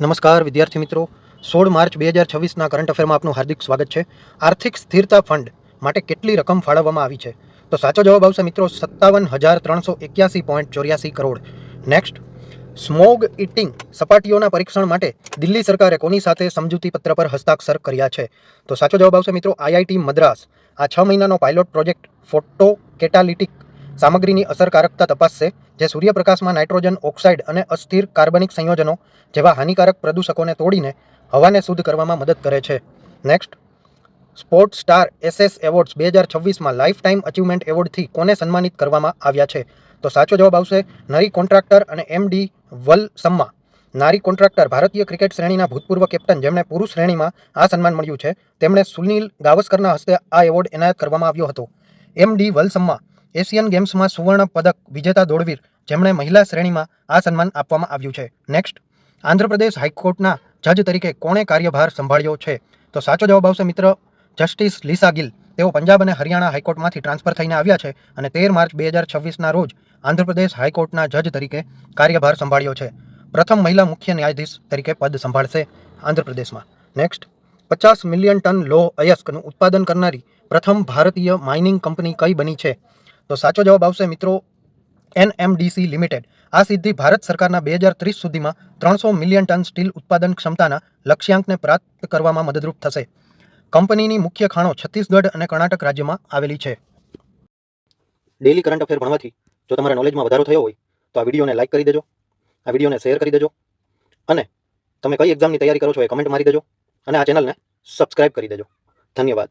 નમસ્કાર વિદ્યાર્થી મિત્રો, 16 માર્ચ 2026ના કરંટ અફેરમાં આપનું હાર્દિક સ્વાગત છે. આર્થિક સ્થિરતા ફંડ માટે કેટલી રકમ ફાળવવામાં આવી છે? તો સાચો જવાબ આવશે મિત્રો 57,381.84 કરોડ. નેક્સ્ટ, સ્મોગ ઇટિંગ સપાટીઓના પરીક્ષણ માટે દિલ્હી સરકારે કોની સાથે સમજૂતી પત્ર પર હસ્તાક્ષર કર્યા છે? તો સાચો જવાબ આવશે મિત્રો IIT મદ્રાસ. આ 6 મહિનાનો પાયલોટ પ્રોજેક્ટ ફોટો કેટાલિટિક સામગ્રીની અસરકારકતા તપાસશે, જે સૂર્યપ્રકાશમાં નાઇટ્રોજન ઓક્સાઇડ અને અસ્થિર કાર્બનિક સંયોજનો જેવા હાનિકારક પ્રદૂષકોને તોડીને હવાને શુદ્ધ કરવામાં મદદ કરે છે. Next, sport star SS awards 2026માં લાઈફ ટાઈમ અચીવમેન્ટ એવોર્ડથી કોને સન્માનિત કરવામાં આવ્યા છે? તો સાચો જવાબ આવશે નરી કોન્ટ્રાક્ટર અને MD વલસમ્મા. નારી કોન્ટ્રાક્ટર ભારતીય ક્રિકેટ શ્રેણીના ભૂતપૂર્વ કેપ્ટન, જેમણે પુરુષ શ્રેણીમાં આ સન્માન મળ્યું છે, તેમણે સુનિલ ગાવસ્કરના હસ્તે આ એવોર્ડ એનાયત કરવામાં આવ્યો હતો. MD વલસમ્મા એશિયન ગેમ્સમાં સુવર્ણ પદક વિજેતા દોડવીર, જેમણે મહિલા શ્રેણીમાં આ સન્માન આપવામાં આવ્યું છે. નેક્સ્ટ, આંધ્રપ્રદેશ હાઈકોર્ટના જજ તરીકે કોણે કાર્યભાર સંભાળ્યો છે? તો સાચો જવાબ આવશે મિત્ર જસ્ટિસ લીસા ગિલ. તેઓ પંજાબ અને હરિયાણા હાઈકોર્ટમાંથી ટ્રાન્સફર થઈને આવ્યા છે અને 13 માર્ચ 2026ના રોજ આંધ્રપ્રદેશ હાઈકોર્ટના જજ તરીકે કાર્યભાર સંભાળ્યો છે. પ્રથમ મહિલા મુખ્ય ન્યાયાધીશ તરીકે પદ સંભાળશે આંધ્રપ્રદેશમાં. નેક્સ્ટ, 50 મિલિયન ટન લોહ અયસ્કનું ઉત્પાદન કરનારી પ્રથમ ભારતીય માઇનિંગ કંપની કઈ બની છે? તો સાચો જવાબ આવશે મિત્રો NMDC લિમિટેડ. આ સિદ્ધિ ભારત સરકારના 2030 સુધીમાં 300 મિલિયન ટન સ્ટીલ ઉત્પાદન ક્ષમતાના લક્ષ્યાંકને પ્રાપ્ત કરવામાં મદદરૂપ થશે. કંપનીની મુખ્ય ખાણો છત્તીસગઢ અને કર્ણાટક રાજ્યમાં આવેલી છે. ડેઇલી કરંટ અફેર ભણવાથી જો તમારા નોલેજમાં વધારો થયો હોય તો આ વિડીયોને લાઇક કરી દેજો, આ વિડીયોને શેર કરી દેજો, અને તમે કઈ એક્ઝામની તૈયારી કરો છો એ કમેન્ટ મારી દેજો, અને આ ચેનલને સબસ્ક્રાઇબ કરી દેજો. ધન્યવાદ.